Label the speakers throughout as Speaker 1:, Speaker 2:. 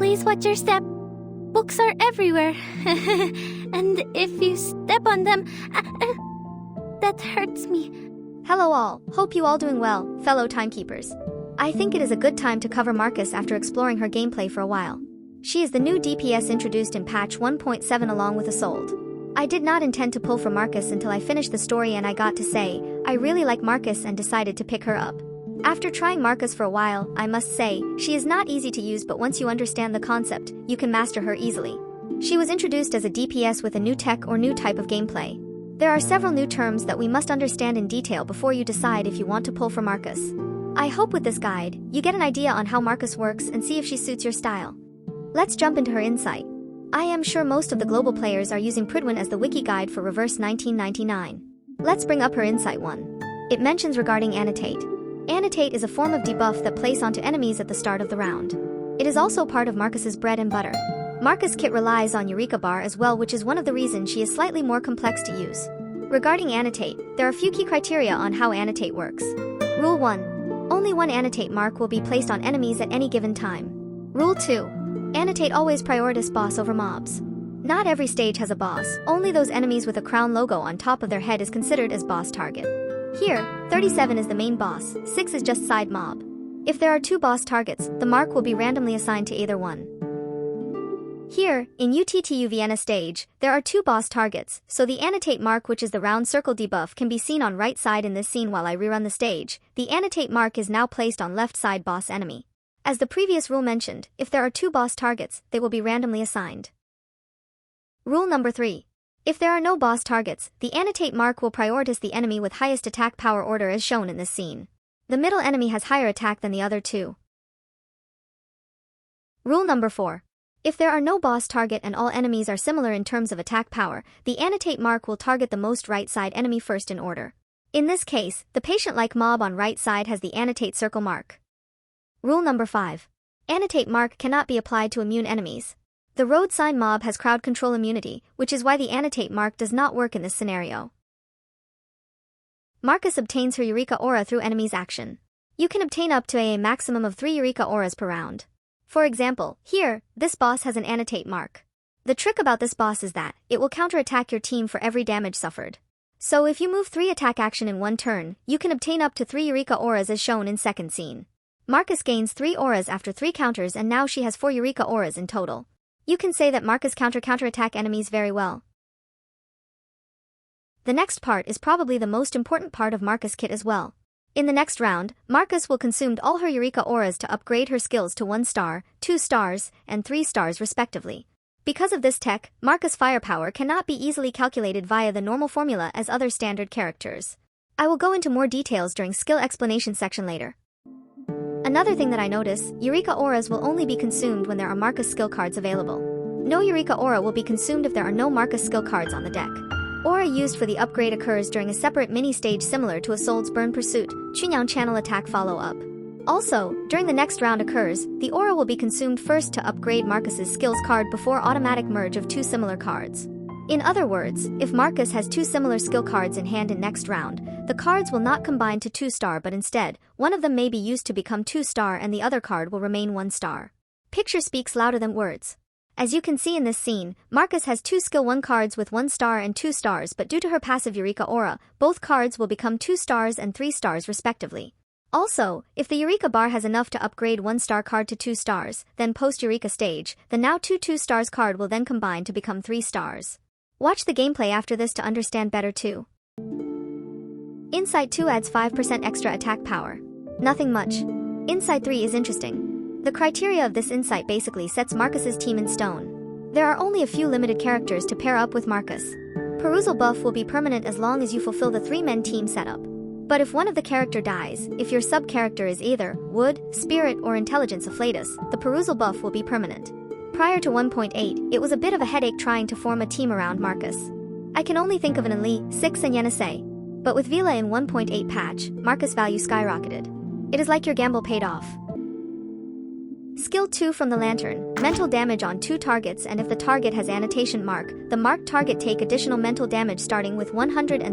Speaker 1: Please watch your step. Books are everywhere. And if you step on them, that hurts me.
Speaker 2: Hello all, hope you all doing well, fellow timekeepers. I think it is a good time to cover Marcus after exploring her gameplay for a while. She is the new DPS introduced in patch 1.7 along with Isolde. I did not intend to pull for Marcus until I finished the story, and I got to say, I really like Marcus and decided to pick her up. After trying Marcus for a while, I must say, she is not easy to use, but once you understand the concept, you can master her easily. She was introduced as a DPS with a new tech or new type of gameplay. There are several new terms that we must understand in detail before you decide if you want to pull for Marcus. I hope with this guide, you get an idea on how Marcus works and see if she suits your style. Let's jump into her insight. I am sure most of the global players are using Pridwin as the wiki guide for Reverse 1999. Let's bring up her insight 1. It mentions regarding Annotate. Annotate is a form of debuff that place onto enemies at the start of the round. It is also part of Marcus's bread and butter. Marcus kit relies on Eureka Bar as well, which is one of the reasons she is slightly more complex to use. Regarding Annotate, there are a few key criteria on how Annotate works. Rule 1. Only one Annotate mark will be placed on enemies at any given time. Rule 2. Annotate always prioritize boss over mobs. Not every stage has a boss, only those enemies with a crown logo on top of their head is considered as boss target. Here, 37 is the main boss, 6 is just side mob. If there are 2 boss targets, the mark will be randomly assigned to either one. Here, in UTTU Vienna stage, there are 2 boss targets, so the Annotate mark, which is the round circle debuff, can be seen on right side in this scene while I rerun the stage. The Annotate mark is now placed on left side boss enemy. As the previous rule mentioned, if there are 2 boss targets, they will be randomly assigned. Rule number 3. If there are no boss targets, the Annotate mark will prioritize the enemy with highest attack power order as shown in this scene. The middle enemy has higher attack than the other 2. Rule number 4. If there are no boss target and all enemies are similar in terms of attack power, the Annotate mark will target the most right side enemy first in order. In this case, the patient-like mob on right side has the Annotate circle mark. Rule number 5. Annotate mark cannot be applied to immune enemies. The road sign mob has crowd control immunity, which is why the Annotate mark does not work in this scenario. Marcus obtains her Eureka Aura through enemies' action. You can obtain up to a maximum of 3 Eureka Auras per round. For example, here, this boss has an Annotate mark. The trick about this boss is that it will counterattack your team for every damage suffered. So if you move 3 attack action in one turn, you can obtain up to 3 Eureka Auras as shown in second scene. Marcus gains 3 auras after 3 counters, and now she has 4 Eureka Auras in total. You can say that Marcus counterattack enemies very well. The next part is probably the most important part of Marcus kit as well. In the next round, Marcus will consume all her Eureka Auras to upgrade her skills to 1 star, 2 stars, and 3 stars respectively. Because of this tech, Marcus firepower cannot be easily calculated via the normal formula as other standard characters. I will go into more details during skill explanation section later. Another thing that I notice, Eureka Auras will only be consumed when there are Marcus skill cards available. No Eureka Aura will be consumed if there are no Marcus skill cards on the deck. Aura used for the upgrade occurs during a separate mini-stage similar to Isolde's Burn Pursuit, Chunyang Channel Attack Follow-up. Also, during the next round occurs, the aura will be consumed first to upgrade Marcus's skills card before automatic merge of 2 similar cards. In other words, if Marcus has 2 similar skill cards in hand in next round, the cards will not combine to 2 star, but instead, one of them may be used to become 2 star and the other card will remain 1 star. Picture speaks louder than words. As you can see in this scene, Marcus has 2 skill 1 cards with 1 star and 2 stars, but due to her passive Eureka Aura, both cards will become 2 stars and 3 stars respectively. Also, if the Eureka Bar has enough to upgrade 1 star card to 2 stars, then post Eureka stage, the now 2 stars card will then combine to become 3 stars. Watch the gameplay after this to understand better too. Insight 2 adds 5% extra attack power. Nothing much. Insight 3 is interesting. The criteria of this insight basically sets Marcus's team in stone. There are only a few limited characters to pair up with Marcus. Perusal buff will be permanent as long as you fulfill the 3-man team setup. But if one of the character dies, if your sub-character is either Wood, Spirit, or Intelligence Afflatus, the perusal buff will be permanent. Prior to 1.8, it was a bit of a headache trying to form a team around Marcus. I can only think of an Enli, 6 and Yenisei. But with Vila in 1.8 patch, Marcus value skyrocketed. It is like your gamble paid off. Skill 2 from the Lantern, mental damage on 2 targets, and if the target has annotation mark, the marked target take additional mental damage starting with 130%,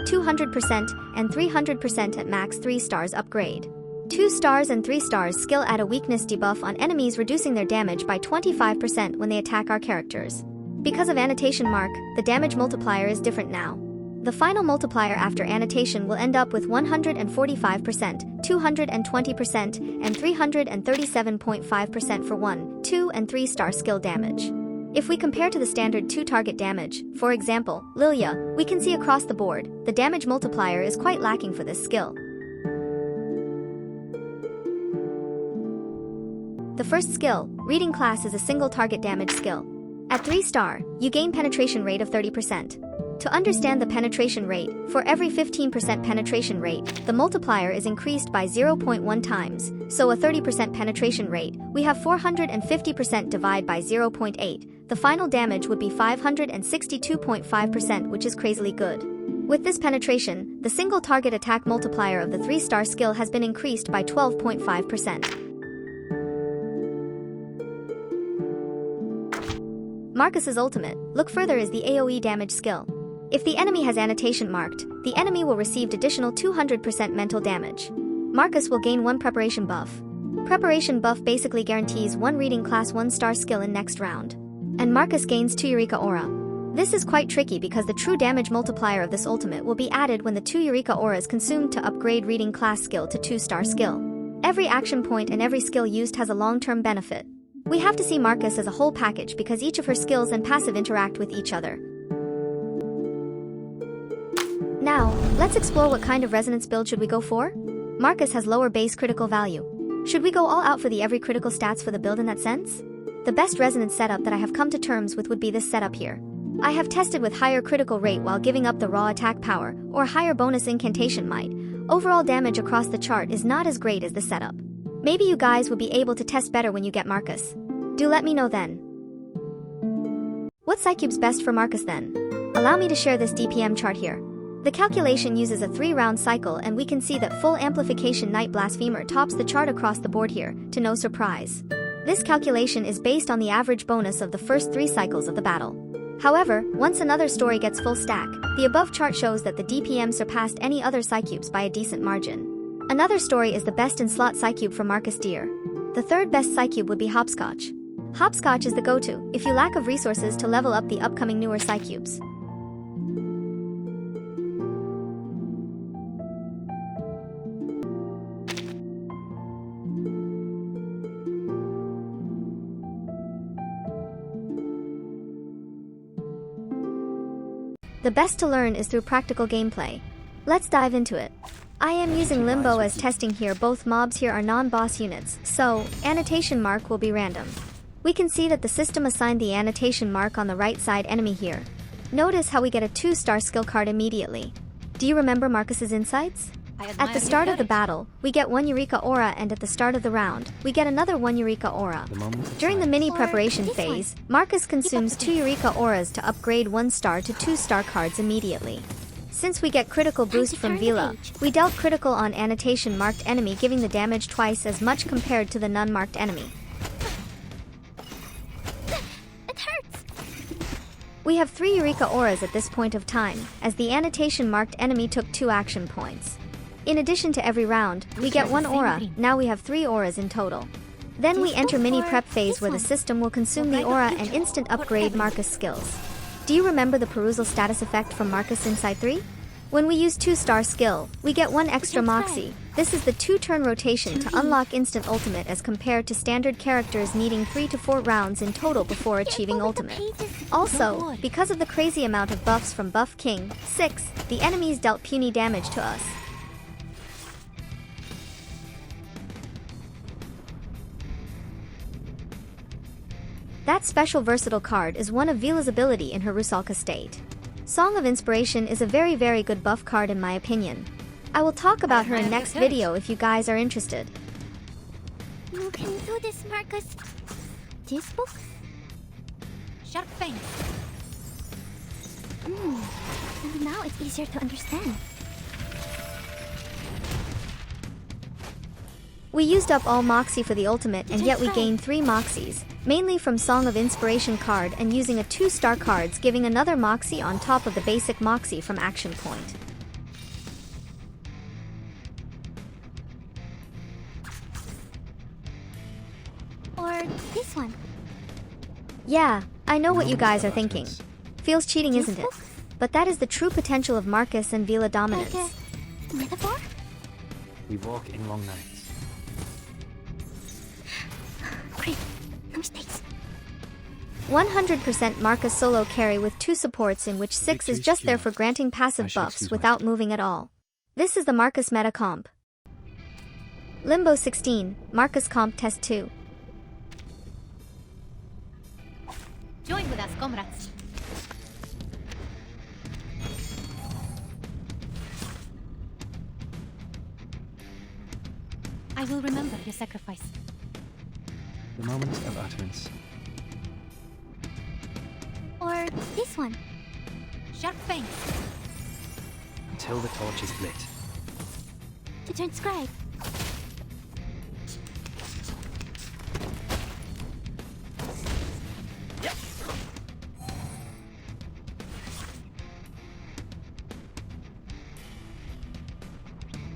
Speaker 2: 200%, and 300% at max 3 stars upgrade. 2 stars and 3 stars skill add a weakness debuff on enemies, reducing their damage by 25% when they attack our characters. Because of annotation mark, the damage multiplier is different now. The final multiplier after annotation will end up with 145%, 220%, and 337.5% for 1, 2, and 3 star skill damage. If we compare to the standard 2 target damage, for example, Lilia, we can see across the board, the damage multiplier is quite lacking for this skill. The first skill, Reading Class, is a single target damage skill. At 3 star, you gain penetration rate of 30%. To understand the penetration rate, for every 15% penetration rate, the multiplier is increased by 0.1 times, so a 30% penetration rate, we have 450% divided by 0.8, the final damage would be 562.5%, which is crazily good. With this penetration, the single target attack multiplier of the 3 star skill has been increased by 12.5%. Marcus's ultimate, Look Further, is the AoE damage skill. If the enemy has annotation marked, the enemy will receive additional 200% mental damage. Marcus will gain 1 preparation buff. Preparation buff basically guarantees 1 reading class 1 star skill in next round. And Marcus gains 2 Eureka Aura. This is quite tricky because the true damage multiplier of this ultimate will be added when the 2 Eureka Auras consumed to upgrade reading class skill to 2 star skill. Every action point and every skill used has a long-term benefit. We have to see Marcus as a whole package because each of her skills and passive interact with each other. Now, let's explore what kind of resonance build should we go for? Marcus has lower base critical value. Should we go all out for the every critical stats for the build in that sense? The best resonance setup that I have come to terms with would be this setup here. I have tested with higher critical rate while giving up the raw attack power, or higher bonus incantation might. Overall damage across the chart is not as great as the setup. Maybe you guys will be able to test better when you get Marcus. Do let me know then. What's Psycubes best for Marcus then? Allow me to share this DPM chart here. The calculation uses a 3-round cycle, and we can see that full amplification Night Blasphemer tops the chart across the board here, to no surprise. This calculation is based on the average bonus of the first 3 cycles of the battle. However, once another story gets full stack, the above chart shows that the DPM surpassed any other Psycubes by a decent margin. Another story is the best in slot Psycube for Marcus Deer. The third best Psycube would be Hopscotch. Hopscotch is the go-to if you lack of resources to level up the upcoming newer Psycubes. The best to learn is through practical gameplay. Let's dive into it. I am using Limbo as testing here. Both mobs here are non-boss units, so annotation mark will be random. We can see that the system assigned the annotation mark on the right side enemy here. Notice how we get a 2-star skill card immediately. Do you remember Marcus's insights? At the start of the battle, we get 1 Eureka Aura, and at the start of the round, we get another 1 Eureka Aura. During the mini preparation phase, Marcus consumes 2 Eureka Auras to upgrade 1 star to 2 star cards immediately. Since we get critical boost from Vila, we dealt critical on annotation marked enemy, giving the damage twice as much compared to the non-marked enemy.
Speaker 1: It hurts!
Speaker 2: We have 3 Eureka Auras at this point of time, as the annotation marked enemy took 2 action points. In addition to every round, we get 1 aura. Now we have 3 auras in total. Then we enter mini prep phase where the system will consume the aura and instant upgrade Marcus skills. Do you remember the perusal status effect from Marcus Inside 3? When we use 2-star skill, we get 1 extra Moxie. This is the 2-turn rotation to unlock instant ultimate as compared to standard characters needing 3 to 4 rounds in total before achieving ultimate. Also, because of the crazy amount of buffs from Buff King 6, the enemies dealt puny damage to us. That special versatile card is one of Vila's ability in her Rusalka state. Song of Inspiration is a very good buff card in my opinion. I will talk about her in next video if you guys are interested.
Speaker 1: You can do this, Marcus. This book?
Speaker 3: Sharp Fang.
Speaker 1: And now it's easier to understand.
Speaker 2: We used up all Moxie for the ultimate, and yet we gained 3 Moxies, mainly from Song of Inspiration card and using a 2-star cards, giving another Moxie on top of the basic Moxie from Action Point.
Speaker 1: this one.
Speaker 2: Yeah, I know what you
Speaker 4: Moments
Speaker 2: guys
Speaker 4: of
Speaker 2: are thinking.
Speaker 4: utterance.
Speaker 2: Feels cheating, isn't it?
Speaker 1: Useful?
Speaker 2: But that is the true potential of Marcus and Vila dominance.
Speaker 1: Like a metaphor?
Speaker 4: We walk in long nights.
Speaker 1: Great. No mistakes.
Speaker 2: 100% Marcus solo carry with 2 supports in which 6 is
Speaker 4: Victory's
Speaker 2: just there
Speaker 4: due.
Speaker 2: for granting
Speaker 4: I
Speaker 2: passive
Speaker 4: should
Speaker 2: buffs
Speaker 4: excuse
Speaker 2: without
Speaker 4: myself.
Speaker 2: moving at all. This is the Marcus meta comp. Limbo 16, Marcus comp test 2.
Speaker 3: Join with us, comrades. I will remember your sacrifice.
Speaker 4: The moment of utterance.
Speaker 1: Or this one.
Speaker 3: Sharp fangs.
Speaker 4: Until the torch is lit.
Speaker 1: To transcribe.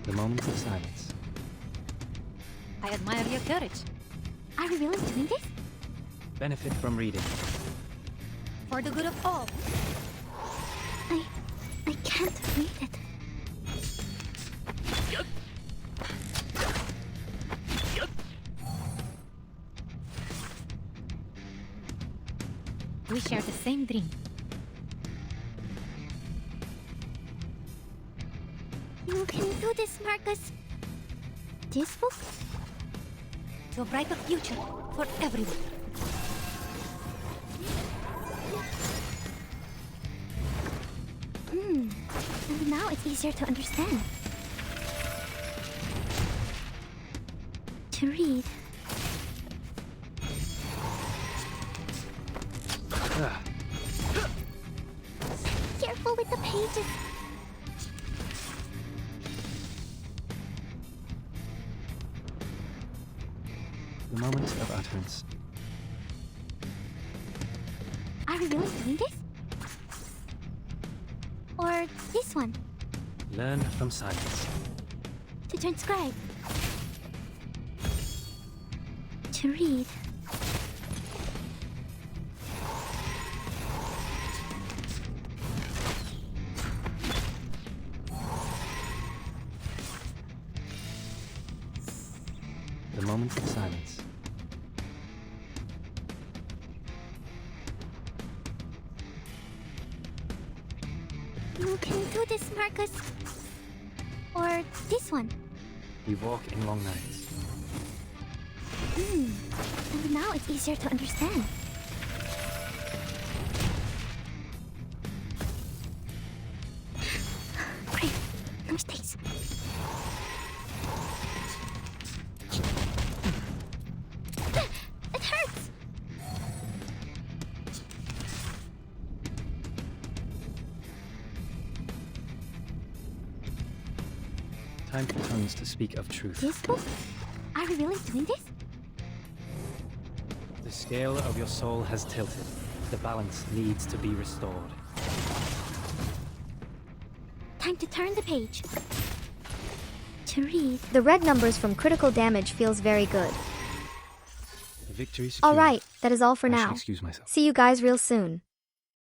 Speaker 4: The moment of silence.
Speaker 3: I admire your courage.
Speaker 1: Are we really doing this?
Speaker 4: Benefit from reading.
Speaker 3: For the good of all.
Speaker 1: I can't read it.
Speaker 3: We share the same dream.
Speaker 1: You can do this, Marcus. This book?
Speaker 3: To a brighter future for everyone.
Speaker 1: And now it's easier to understand. To read.
Speaker 4: Ah,
Speaker 1: Careful with the pages.
Speaker 4: the moment of utterance.
Speaker 1: Are we really doing this? Or this one.
Speaker 4: Learn from silence.
Speaker 1: To transcribe. To read.
Speaker 4: The moment of silence.
Speaker 1: You can do this, Marcus. Or this one.
Speaker 4: We walk in long nights.
Speaker 1: And now it's easier to understand. Great. No mistakes. It hurts!
Speaker 4: Time for tongues to speak of truth.
Speaker 1: This book? Are we really doing this?
Speaker 4: The scale of your soul has tilted. The balance needs to be restored.
Speaker 1: Time to turn the page. To read.
Speaker 2: The red numbers from critical damage feels very good.
Speaker 4: The victory secured.
Speaker 2: Alright, that is all for
Speaker 4: I should
Speaker 2: now.
Speaker 4: excuse myself.
Speaker 2: See you guys real soon.